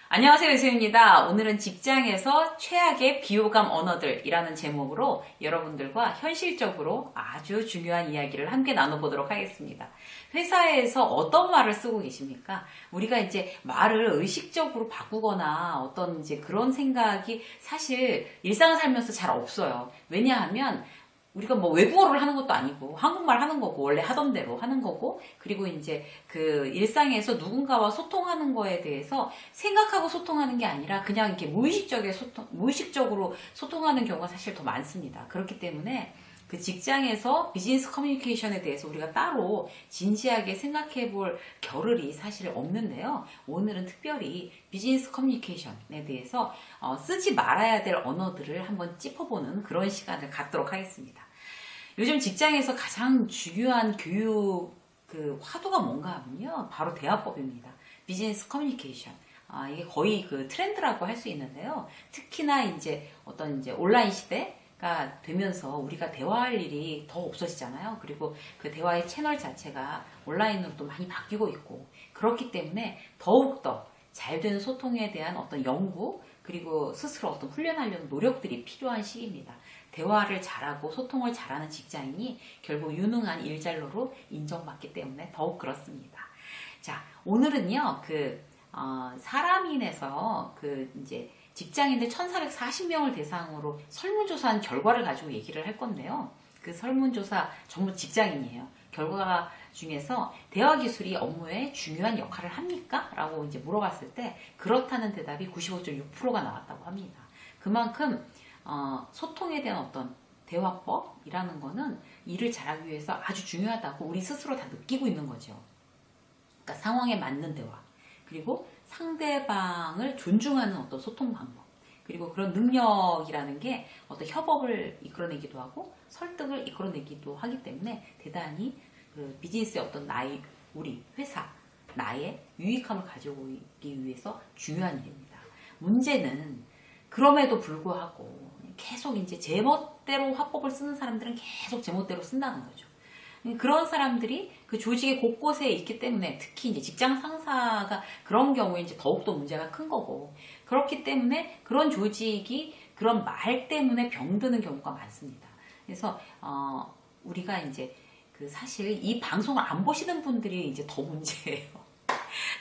안녕하세요, 유수입니다. 오늘은 직장에서 최악의 비호감 언어들이라는 제목으로 여러분들과 현실적으로 아주 중요한 이야기를 함께 나눠보도록 하겠습니다. 회사에서 어떤 말을 쓰고 계십니까? 우리가 이제 말을 의식적으로 바꾸거나 어떤 이제 그런 생각이 사실 일상을 살면서 잘 없어요. 왜냐하면 우리가 뭐 외국어를 하는 것도 아니고 한국말 하는 거고 원래 하던 대로 하는 거고 그리고 이제 그 일상에서 누군가와 소통하는 거에 대해서 생각하고 소통하는 게 아니라 그냥 이렇게 무의식적으로 소통하는 경우가 사실 더 많습니다. 그렇기 때문에 그 직장에서 비즈니스 커뮤니케이션에 대해서 우리가 따로 진지하게 생각해 볼 겨를이 사실 없는데요. 오늘은 특별히 비즈니스 커뮤니케이션에 대해서 쓰지 말아야 될 언어들을 한번 짚어보는 그런 시간을 갖도록 하겠습니다. 요즘 직장에서 가장 중요한 교육 그 화두가 뭔가 하면요. 바로 대화법입니다. 비즈니스 커뮤니케이션. 이게 거의 그 트렌드라고 할 수 있는데요. 특히나 이제 어떤 이제 온라인 시대가 되면서 우리가 대화할 일이 더 없어지잖아요. 그리고 그 대화의 채널 자체가 온라인으로도 많이 바뀌고 있고 그렇기 때문에 더욱더 잘 되는 소통에 대한 어떤 연구 그리고 스스로 어떤 훈련하려는 노력들이 필요한 시기입니다. 대화를 잘하고 소통을 잘하는 직장인이 결국 유능한 일잘로로 인정받기 때문에 더욱 그렇습니다. 자, 오늘은요, 사람인에서 이제 직장인들 1440명을 대상으로 설문조사한 결과를 가지고 얘기를 할 건데요. 그 설문조사 전부 직장인이에요. 결과 중에서 대화 기술이 업무에 중요한 역할을 합니까? 라고 이제 물어봤을 때 그렇다는 대답이 95.6%가 나왔다고 합니다. 그만큼 소통에 대한 어떤 대화법이라는 거는 일을 잘하기 위해서 아주 중요하다고 우리 스스로 다 느끼고 있는 거죠. 그러니까 상황에 맞는 대화, 그리고 상대방을 존중하는 어떤 소통 방법, 그리고 그런 능력이라는 게 어떤 협업을 이끌어내기도 하고 설득을 이끌어내기도 하기 때문에 대단히 그 비즈니스의 어떤 우리 회사, 나의 유익함을 가져오기 위해서 중요한 일입니다. 문제는 그럼에도 불구하고 계속 이제 제멋대로 화법을 쓰는 사람들은 계속 제멋대로 쓴다는 거죠. 그런 사람들이 그 조직의 곳곳에 있기 때문에 특히 이제 직장 상사가 그런 경우에 이제 더욱더 문제가 큰 거고 그렇기 때문에 그런 조직이 그런 말 때문에 병드는 경우가 많습니다. 그래서 우리가 이제 그 사실 이 방송을 안 보시는 분들이 이제 더 문제예요.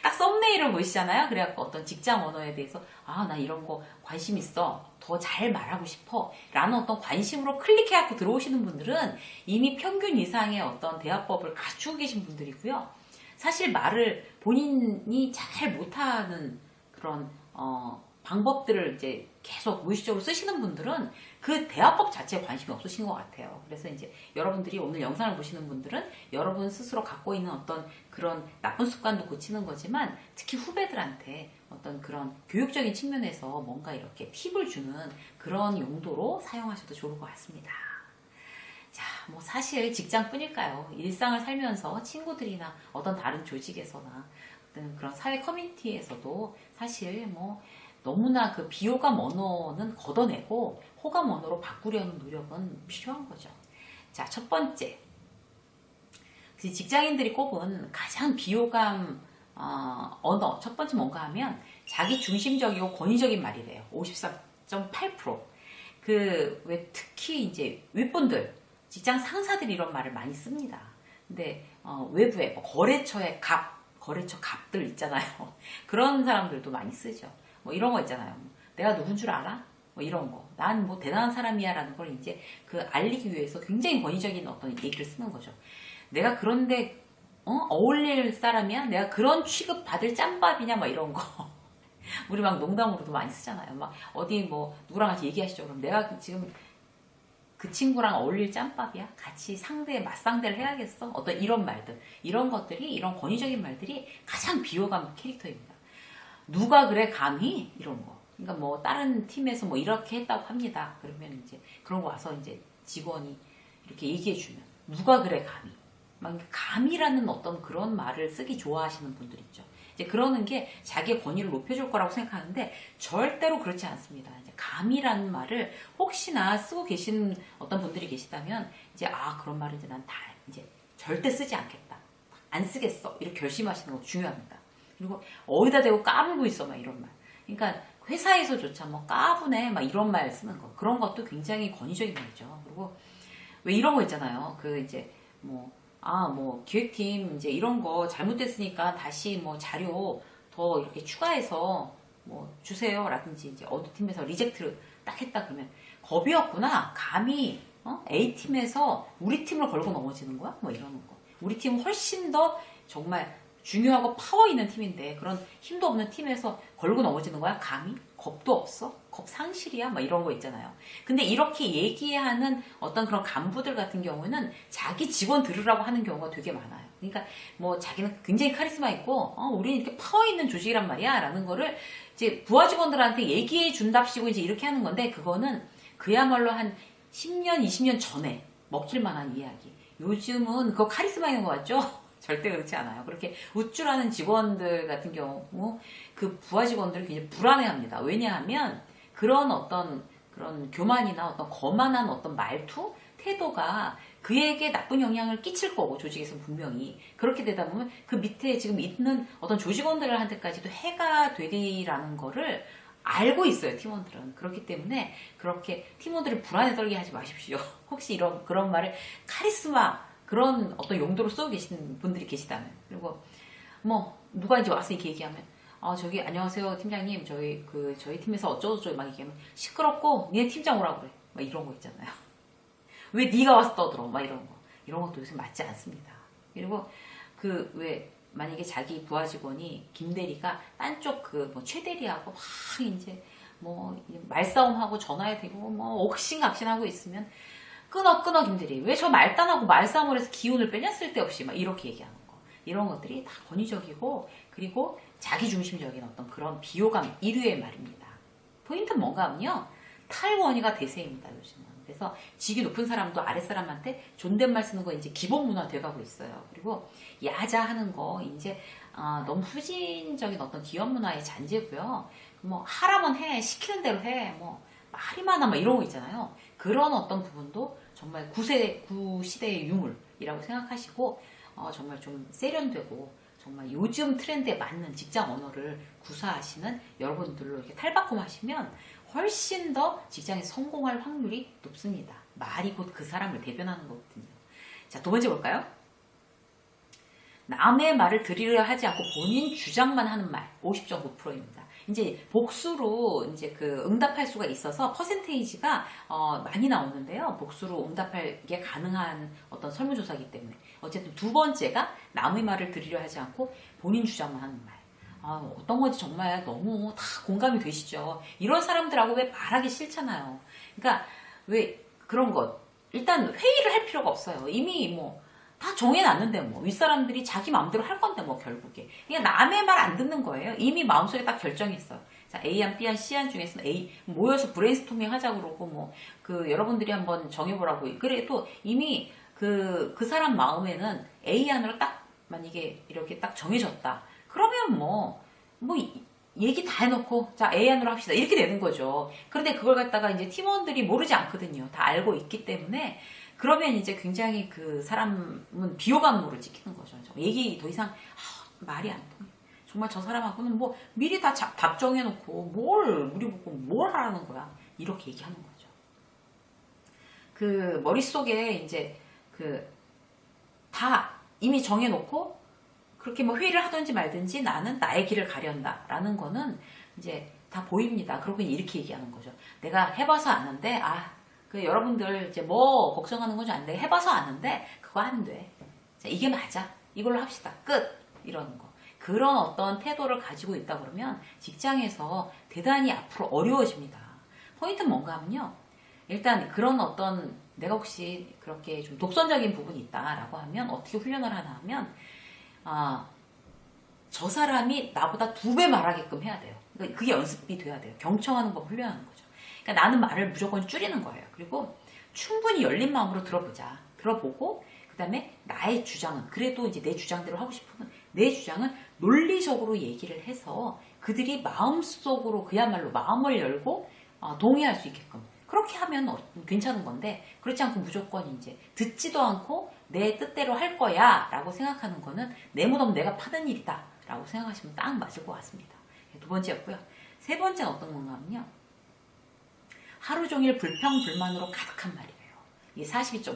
딱 썸네일을 보시잖아요. 그래갖고 어떤 직장 언어에 대해서 나 이런 거 관심 있어. 더 잘 말하고 싶어. 라는 어떤 관심으로 클릭해갖고 들어오시는 분들은 이미 평균 이상의 어떤 대화법을 갖추고 계신 분들이고요. 사실 말을 본인이 잘 못하는 그런 방법들을 이제 계속 무의식적으로 쓰시는 분들은 그 대화법 자체에 관심이 없으신 것 같아요. 그래서 이제 여러분들이 오늘 영상을 보시는 분들은 여러분 스스로 갖고 있는 어떤 그런 나쁜 습관도 고치는 거지만 특히 후배들한테 어떤 그런 교육적인 측면에서 뭔가 이렇게 팁을 주는 그런 용도로 사용하셔도 좋을 것 같습니다. 자, 뭐 사실 직장뿐일까요? 일상을 살면서 친구들이나 어떤 다른 조직에서나 어떤 그런 사회 커뮤니티에서도 사실 뭐 너무나 그 비호감 언어는 걷어내고 호감 언어로 바꾸려는 노력은 필요한 거죠. 자, 첫 번째. 직장인들이 꼽은 가장 비호감 언어 첫 번째 뭔가 하면 자기 중심적이고 권위적인 말이래요. 54.8%. 왜 특히 이제 윗분들, 직장 상사들이 이런 말을 많이 씁니다. 근데 외부에 뭐 거래처 갑들 있잖아요. 그런 사람들도 많이 쓰죠. 뭐 이런 거 있잖아요. 내가 누군 줄 알아? 뭐 이런 거. 난 뭐 대단한 사람이야 라는 걸 이제 알리기 위해서 굉장히 권위적인 어떤 얘기를 쓰는 거죠. 내가 그런데 어울릴 사람이야? 내가 그런 취급 받을 짬밥이냐? 막 이런 거. 우리 막 농담으로도 많이 쓰잖아요. 막 어디 뭐 누구랑 같이 얘기하시죠. 그럼 내가 지금 그 친구랑 어울릴 짬밥이야? 같이 맞상대를 해야겠어? 어떤 이런 말들. 이런 것들이, 이런 권위적인 말들이 가장 비호감 캐릭터입니다. 누가 그래 감히? 이런 거. 그러니까 뭐 다른 팀에서 뭐 이렇게 했다고 합니다. 그러면 이제 그런 거 와서 이제 직원이 이렇게 얘기해 주면 누가 그래 감히? 막 감이라는 어떤 그런 말을 쓰기 좋아하시는 분들 있죠. 이제 그러는 게 자기의 권위를 높여줄 거라고 생각하는데 절대로 그렇지 않습니다. 이제 감이라는 말을 혹시나 쓰고 계신 어떤 분들이 계시다면 이제 그런 말을 이제 난 다 이제 절대 쓰지 않겠다. 안 쓰겠어. 이렇게 결심하시는 거 중요합니다. 그리고 어디다 대고 까불고 있어 막 이런 말. 그러니까 회사에서조차 뭐 까부네 막 이런 말 쓰는 거 그런 것도 굉장히 권위적인 말이죠. 그리고 왜 이런 거 있잖아요. 그 이제 뭐 기획팀 이제 이런 거 잘못됐으니까 다시 뭐 자료 더 이렇게 추가해서 뭐 주세요라든지 이제 어느 팀에서 리젝트를 딱 했다 그러면 겁이었구나. 감히 A팀에서 우리 팀을 걸고 넘어지는 거야? 뭐 이러는 거. 우리 팀은 훨씬 더 정말 중요하고 파워 있는 팀인데 그런 힘도 없는 팀에서 걸고 넘어지는 거야? 감히? 겁도 없어? 겁 상실이야? 막 이런 거 있잖아요. 근데 이렇게 얘기하는 어떤 그런 간부들 같은 경우는 자기 직원 들으라고 하는 경우가 되게 많아요. 그러니까 뭐 자기는 굉장히 카리스마 있고 우리는 이렇게 파워 있는 조직이란 말이야 라는 거를 이제 부하 직원들한테 얘기해 준답시고 이제 이렇게 하는 건데 그거는 그야말로 한 10년, 20년 전에 먹힐 만한 이야기. 요즘은 그거 카리스마 있는 거 같죠? 절대 그렇지 않아요. 그렇게 우쭐하는 직원들 같은 경우 그 부하 직원들은 굉장히 불안해합니다. 왜냐하면 그런 어떤 그런 교만이나 어떤 거만한 어떤 말투, 태도가 그에게 나쁜 영향을 끼칠 거고 조직에서 분명히 그렇게 되다 보면 그 밑에 지금 있는 어떤 조직원들한테까지도 해가 되리라는 거를 알고 있어요, 팀원들은. 그렇기 때문에 그렇게 팀원들을 불안에 떨게 하지 마십시오. 혹시 그런 말을 카리스마 그런 어떤 용도로 쓰고 계시는 분들이 계시다면. 그리고 뭐 누가 이제 와서 이렇게 얘기하면 저기 안녕하세요 팀장님 저희 팀에서 어쩌고저쩌고 막 얘기하면 시끄럽고 니네 팀장 오라고 그래. 막 이런 거 있잖아요. 왜 네가 와서 떠들어? 막 이런 것도 요새 맞지 않습니다. 그리고 왜 만약에 자기 부하 직원이 김대리가 딴 쪽 뭐 최대리하고 막 이제 뭐 말싸움하고 전화에 대고 뭐 옥신각신하고 있으면 끊어 김대리 왜 저 말단하고 말싸움을 해서 기운을 빼냐 쓸데없이 막 이렇게 얘기하는 거 이런 것들이 다 권위적이고 그리고 자기중심적인 어떤 그런 비호감 1위의 말입니다. 포인트는 뭔가 하면요 탈권위가 대세입니다 요즘은. 그래서 직위 높은 사람도 아랫사람한테 존댓말 쓰는 거 이제 기본 문화 돼가고 있어요. 그리고 야자하는 거 이제 너무 후진적인 어떤 기업 문화의 잔재고요. 뭐 하라면 해, 시키는 대로 해, 뭐 말이 많아, 막 이런 거 있잖아요. 그런 어떤 부분도 정말 구시대의 유물이라고 생각하시고 정말 좀 세련되고 정말 요즘 트렌드에 맞는 직장 언어를 구사하시는 여러분들로 이렇게 탈바꿈하시면 훨씬 더 직장에서 성공할 확률이 높습니다. 말이 곧 그 사람을 대변하는 거거든요. 자, 두 번째 볼까요? 남의 말을 들으려 하지 않고 본인 주장만 하는 말 50.9%입니다. 이제 복수로 이제 그 응답할 수가 있어서 퍼센테이지가 많이 나오는데요. 복수로 응답하게 가능한 어떤 설문조사이기 때문에 어쨌든 두 번째가 남의 말을 들으려 하지 않고 본인 주장만 하는 말. 어떤 건지 정말 너무 다 공감이 되시죠. 이런 사람들하고 왜 말하기 싫잖아요. 그러니까 왜 그런 것 일단 회의를 할 필요가 없어요. 이미 뭐 다 정해놨는데 뭐 윗사람들이 자기 마음대로 할 건데 뭐 결국에 그냥 남의 말 안 듣는 거예요. 이미 마음속에 딱 결정했어요. 자, A안, B안, C안 중에서는 A 모여서 브레인스토밍 하자고 그러고 뭐 여러분들이 한번 정해보라고 그래도 이미 그 사람 마음에는 A안으로 딱 만약에 이렇게 딱 정해졌다. 그러면 뭐 얘기 다 해놓고 자 A안으로 합시다 이렇게 되는 거죠. 그런데 그걸 갖다가 이제 팀원들이 모르지 않거든요. 다 알고 있기 때문에 그러면 이제 굉장히 그 사람은 비호감으로 찍히는 거죠. 얘기 더 이상 말이 안 통해. 정말 저 사람하고는 뭐 미리 다 답 정해놓고 우리 보고 뭘 하라는 거야 이렇게 얘기하는 거죠. 그 머릿속에 이제 다 이미 정해놓고 그렇게 뭐 회의를 하든지 말든지 나는 나의 길을 가련다 라는 거는 이제 다 보입니다. 그러고 이렇게 얘기하는 거죠. 내가 해봐서 아는데 여러분들 이제 뭐 걱정하는 건지 아는데 해봐서 아는데 그거 안 돼. 자, 이게 맞아. 이걸로 합시다. 끝. 이러는 거. 그런 어떤 태도를 가지고 있다 그러면 직장에서 대단히 앞으로 어려워집니다. 포인트는 뭔가 하면요. 일단 그런 어떤 내가 혹시 그렇게 좀 독선적인 부분이 있다라고 하면 어떻게 훈련을 하나 하면 저 사람이 나보다 2배 말하게끔 해야 돼요. 그러니까 그게 연습이 돼야 돼요. 경청하는 거 훈련하는 거죠. 그러니까 나는 말을 무조건 줄이는 거예요. 그리고 충분히 열린 마음으로 들어보자. 들어보고 그 다음에 나의 주장은 그래도 이제 내 주장대로 하고 싶으면 내 주장은 논리적으로 얘기를 해서 그들이 마음속으로 그야말로 마음을 열고 동의할 수 있게끔 그렇게 하면 괜찮은 건데 그렇지 않고 무조건 이제 듣지도 않고 내 뜻대로 할 거야 라고 생각하는 거는 내 문 없는 내가 파는 일이다 라고 생각하시면 딱 맞을 것 같습니다. 두 번째였고요. 세 번째는 어떤 건가 하면요. 하루 종일 불평불만으로 가득한 말이에요. 이게 42.5%.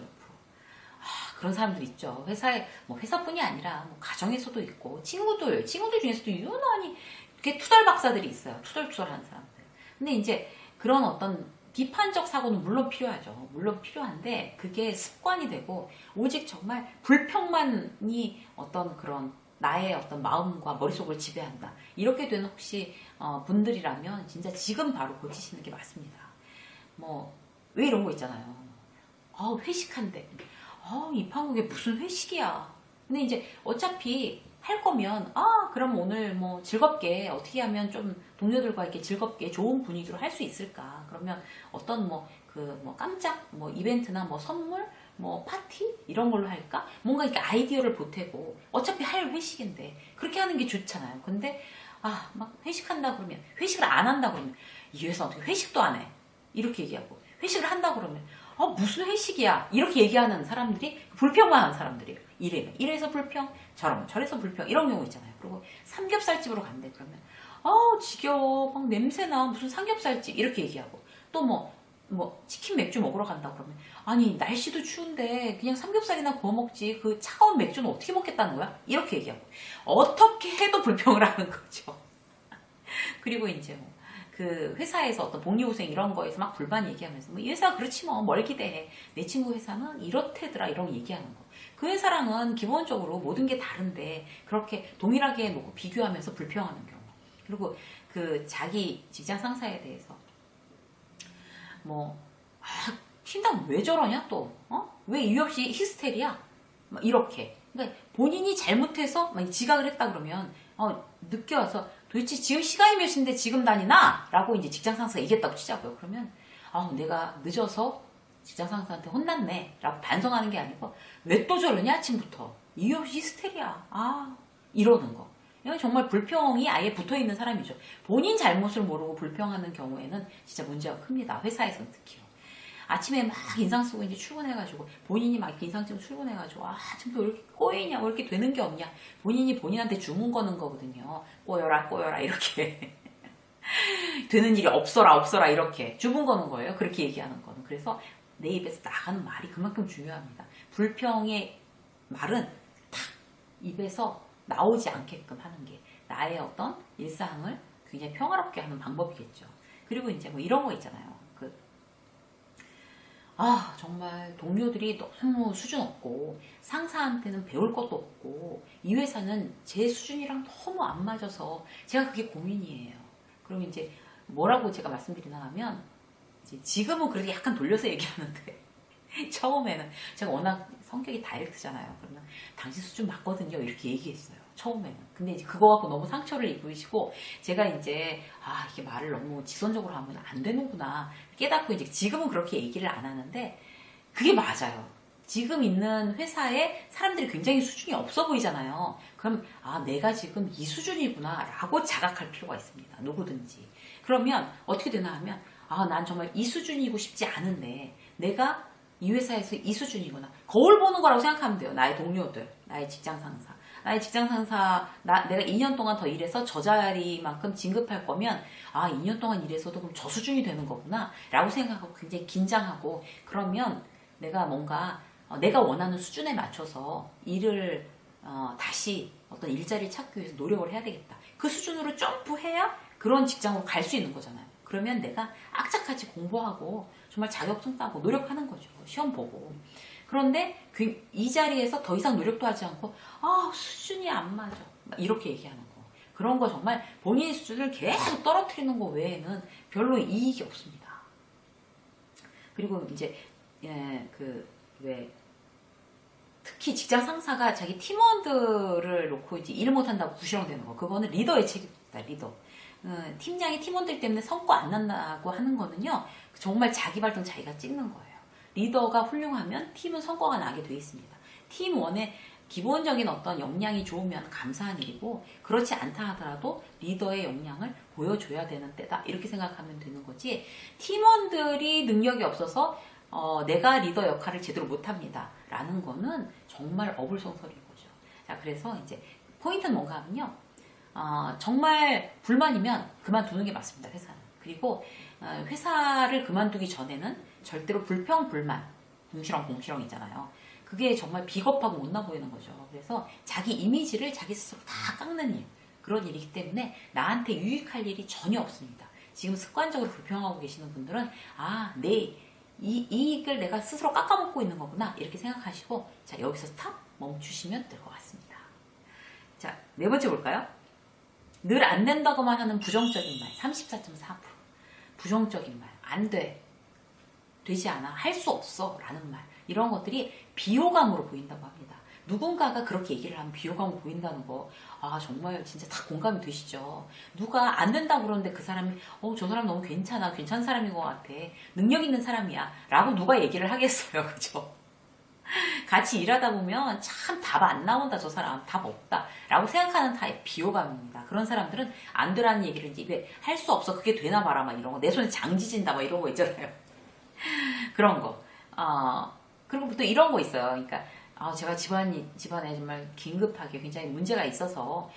그런 사람들 있죠. 회사에, 뭐 회사뿐이 아니라 뭐 가정에서도 있고, 친구들 중에서도 유난히 이렇게 투덜 박사들이 있어요. 투덜투덜한 사람들. 근데 이제 그런 어떤 비판적 사고는 물론 필요하죠. 물론 필요한데, 그게 습관이 되고, 오직 정말 불평만이 어떤 그런 나의 어떤 마음과 머릿속을 지배한다. 이렇게 되는 혹시 분들이라면 진짜 지금 바로 고치시는 게 맞습니다. 뭐, 왜 이런 거 있잖아요. 회식한대. 이 판국에 무슨 회식이야. 근데 이제 어차피 할 거면, 그럼 오늘 뭐 즐겁게 어떻게 하면 좀 동료들과 이렇게 즐겁게 좋은 분위기로 할 수 있을까. 그러면 어떤 깜짝 이벤트나 선물, 파티? 이런 걸로 할까? 뭔가 이렇게 아이디어를 보태고, 어차피 할 회식인데, 그렇게 하는 게 좋잖아요. 근데, 막 회식한다 그러면, 회식을 안 한다 그러면, 이 회사 어떻게 회식도 안 해? 이렇게 얘기하고, 회식을 한다 그러면, 무슨 회식이야? 이렇게 얘기하는 사람들이 불평만 하는 사람들이에요. 이래서 불평, 저래서 불평, 이런 경우 있잖아요. 그리고 삼겹살집으로 간대. 그러면, 지겨워. 막 냄새나. 무슨 삼겹살집. 이렇게 얘기하고. 또 치킨 맥주 먹으러 간다 그러면, 아니, 날씨도 추운데 그냥 삼겹살이나 구워 먹지. 그 차가운 맥주는 어떻게 먹겠다는 거야? 이렇게 얘기하고. 어떻게 해도 불평을 하는 거죠. 그리고 이제 그 회사에서 어떤 복리후생 이런 거에서 막 불만 얘기하면서 이 회사 그렇지 뭘 기대해. 내 친구 회사는 이렇대더라 이런 얘기하는 거. 그 회사랑은 기본적으로 모든 게 다른데 그렇게 동일하게 놓고 비교하면서 불평하는 경우. 그리고 그 자기 직장 상사에 대해서 팀장 왜 저러냐 또 왜 이유 없이 히스테리야 이렇게. 그러니까 본인이 잘못해서 지각을 했다 그러면 늦게 와서 도대체 지금 시간이 몇 시인데 지금 다니나? 라고 이제 직장 상사가 얘기했다고 치자고요. 그러면, 내가 늦어서 직장 상사한테 혼났네. 라고 반성하는 게 아니고, 왜 또 저러냐? 아침부터. 이유 없이 히스테리야. 이러는 거. 이건 정말 불평이 아예 붙어 있는 사람이죠. 본인 잘못을 모르고 불평하는 경우에는 진짜 문제가 큽니다. 회사에서는 특히요. 아침에 막 인상 쓰고 이제 출근해가지고 본인이 막 이렇게 인상 쓰고 출근해가지고 지금 왜 이렇게 꼬이냐 왜 이렇게 되는 게 없냐 본인이 본인한테 주문 거는 거거든요. 꼬여라 이렇게 되는 일이 없어라 이렇게 주문 거는 거예요. 그렇게 얘기하는 거는. 그래서 내 입에서 나가는 말이 그만큼 중요합니다. 불평의 말은 탁 입에서 나오지 않게끔 하는 게 나의 어떤 일상을 굉장히 평화롭게 하는 방법이겠죠. 그리고 이제 이런 거 있잖아요. 정말 동료들이 너무 수준 없고 상사한테는 배울 것도 없고 이 회사는 제 수준이랑 너무 안 맞아서 제가 그게 고민이에요. 그럼 이제 뭐라고 제가 말씀드리나 하면 지금은 그래도 약간 돌려서 얘기하는데 처음에는 제가 워낙 성격이 다이렉트잖아요. 그러면 당신 수준 맞거든요. 이렇게 얘기했어요. 처음에는. 근데 이제 그거 갖고 너무 상처를 입으시고 제가 이제 이게 말을 너무 직선적으로 하면 안 되는구나 깨닫고 이제 지금은 그렇게 얘기를 안 하는데 그게 맞아요. 지금 있는 회사에 사람들이 굉장히 수준이 없어 보이잖아요. 그럼 내가 지금 이 수준이구나 라고 자각할 필요가 있습니다. 누구든지. 그러면 어떻게 되나 하면 난 정말 이 수준이고 싶지 않은데 내가 이 회사에서 이 수준이구나. 거울 보는 거라고 생각하면 돼요. 나의 동료들, 나의 직장 상사. 나의 직장 상사, 내가 2년 동안 더 일해서 저 자리만큼 진급할 거면 2년 동안 일해서도 그럼 저 수준이 되는 거구나 라고 생각하고 굉장히 긴장하고 그러면 내가 뭔가 내가 원하는 수준에 맞춰서 일을 다시 어떤 일자리를 찾기 위해서 노력을 해야 되겠다. 그 수준으로 점프해야 그런 직장으로 갈 수 있는 거잖아요. 그러면 내가 악착같이 공부하고 정말 자격증 따고 노력하는 거죠. 시험 보고. 그런데 이 자리에서 더 이상 노력도 하지 않고 수준이 안 맞아 이렇게 얘기하는 거. 그런 거 정말 본인의 수준을 계속 떨어뜨리는 거 외에는 별로 이익이 없습니다. 그리고 이제 특히 직장 상사가 자기 팀원들을 놓고 이제 일 못한다고 구시렁대는 거. 그거는 리더의 책임입니다. 리더. 팀장이 팀원들 때문에 성과 안 난다고 하는 거는요. 정말 자기 발등 자기가 찍는 거예요. 리더가 훌륭하면 팀은 성과가 나게 돼 있습니다. 팀원의 기본적인 어떤 역량이 좋으면 감사한 일이고 그렇지 않다 하더라도 리더의 역량을 보여줘야 되는 때다. 이렇게 생각하면 되는 거지 팀원들이 능력이 없어서 내가 리더 역할을 제대로 못합니다. 라는 거는 정말 어불성설인 거죠. 자, 그래서 이제 포인트는 뭔가 하면요. 정말 불만이면 그만두는 게 맞습니다. 회사는. 그리고 회사를 그만두기 전에는 절대로 불평, 불만, 공시렁 있잖아요. 그게 정말 비겁하고 못나 보이는 거죠. 그래서 자기 이미지를 자기 스스로 다 깎는 일, 그런 일이기 때문에 나한테 유익할 일이 전혀 없습니다. 지금 습관적으로 불평하고 계시는 분들은 내 이익을 내가 스스로 깎아먹고 있는 거구나 이렇게 생각하시고 자, 여기서 스탑 멈추시면 될 것 같습니다. 자, 네 번째 볼까요? 늘 안 된다고만 하는 부정적인 말 34.4%. 부정적인 말, 안 돼, 되지 않아, 할 수 없어 라는 말, 이런 것들이 비호감으로 보인다고 합니다. 누군가가 그렇게 얘기를 하면 비호감으로 보인다는 거 정말 진짜 다 공감이 되시죠? 누가 안 된다고 그러는데 그 사람이 저 사람 너무 괜찮은 사람인 것 같아, 능력 있는 사람이야 라고 누가 얘기를 하겠어요. 그죠? 같이 일하다 보면 참 답 안 나온다, 저 사람 답 없다 라고 생각하는 타입 비호감입니다. 그런 사람들은 안 되라는 얘기를 입에 할 수 없어, 그게 되나 봐라 막 이런 거, 내 손에 장지진다 막 이런 거 있잖아요. 그런 거. 그리고 또 이런 거 있어요. 그러니까 제가 집안에 정말 긴급하게 굉장히 문제가 있어서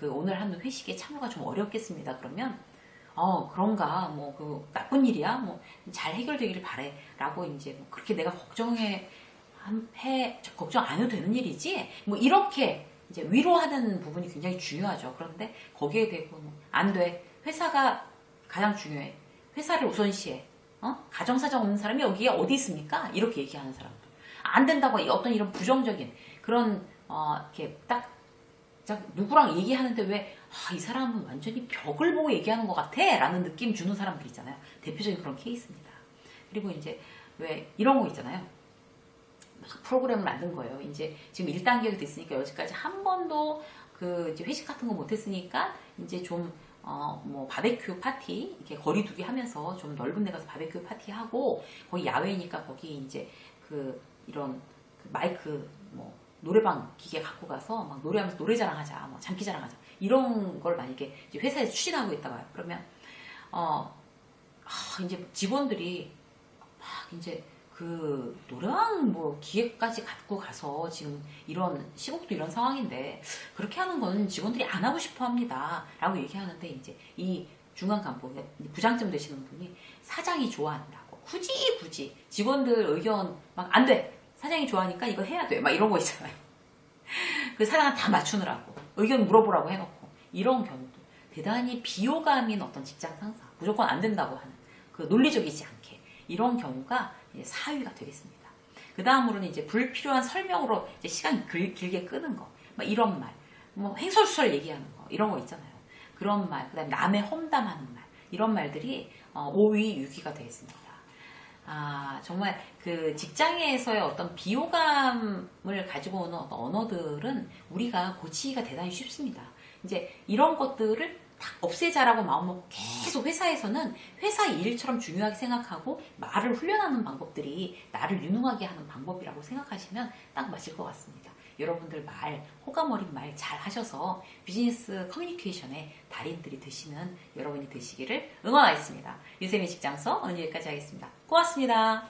오늘 하는 회식에 참여가 좀 어렵겠습니다. 그러면 그런가, 뭐 그 나쁜 일이야, 뭐 잘 해결되기를 바래 라고 이제 뭐 그렇게 내가 걱정 안 해도 되는 일이지, 뭐 이렇게 이제 위로하는 부분이 굉장히 중요하죠. 그런데 거기에 대고 안 돼, 회사가 가장 중요해, 회사를 우선시해, 가정사정 없는 사람이 여기에 어디 있습니까? 이렇게 얘기하는 사람들. 안 된다고 어떤 이런 부정적인 그런 이렇게 딱 누구랑 얘기하는데 왜 이 사람은 완전히 벽을 보고 얘기하는 것 같아 라는 느낌 주는 사람들 있잖아요. 대표적인 그런 케이스입니다. 그리고 이제 왜 이런 거 있잖아요. 막 프로그램을 만든 거예요. 이제 지금 1단계가 됐으니까 여기까지 한 번도 이제 회식 같은 거 못했으니까 이제 좀 뭐 바베큐 파티 이렇게 거리두기 하면서 좀 넓은 데 가서 바베큐 파티 하고, 거기 야외니까 거기 이제 이런 마이크 뭐 노래방 기계 갖고 가서 막 노래하면서 노래자랑하자, 뭐 장기자랑하자, 이런 걸 만약에 이제 회사에서 추진하고 있다가 그러면 이제 직원들이 막 이제 노래방 뭐 기획까지 갖고 가서 지금 이런 시국도 이런 상황인데 그렇게 하는 거는 직원들이 안 하고 싶어 합니다 라고 얘기하는데, 이제 이 중간 간부, 부장점 되시는 분이 사장이 좋아한다고 굳이 직원들 의견 막 안 돼, 사장이 좋아하니까 이거 해야 돼 막 이런 거 있잖아요. 그 사장한테 다 맞추느라고 의견 물어보라고 해놓고, 이런 경우도 대단히 비호감인 어떤 직장 상사, 무조건 안 된다고 하는 논리적이지 않게, 이런 경우가 이제 사위가 되겠습니다. 그 다음으로는 이제 불필요한 설명으로 이제 시간 길게 끄는 거, 막 이런 말, 뭐 횡설수설 얘기하는 거, 이런 거 있잖아요. 그런 말, 그다음에 남의 험담하는 말, 이런 말들이 5위, 6위가 되겠습니다. 정말 직장에서의 어떤 비호감을 가지고 오는 어떤 언어들은 우리가 고치기가 대단히 쉽습니다. 이제 이런 것들을 딱 없애자라고 마음먹고 계속 회사에서는 회사 일처럼 중요하게 생각하고 말을 훈련하는 방법들이 나를 유능하게 하는 방법이라고 생각하시면 딱 맞을 것 같습니다. 여러분들 호감 어린 말 잘 하셔서 비즈니스 커뮤니케이션의 달인들이 되시는 여러분이 되시기를 응원하겠습니다. 유세미 직장서 오늘 여기까지 하겠습니다. 고맙습니다.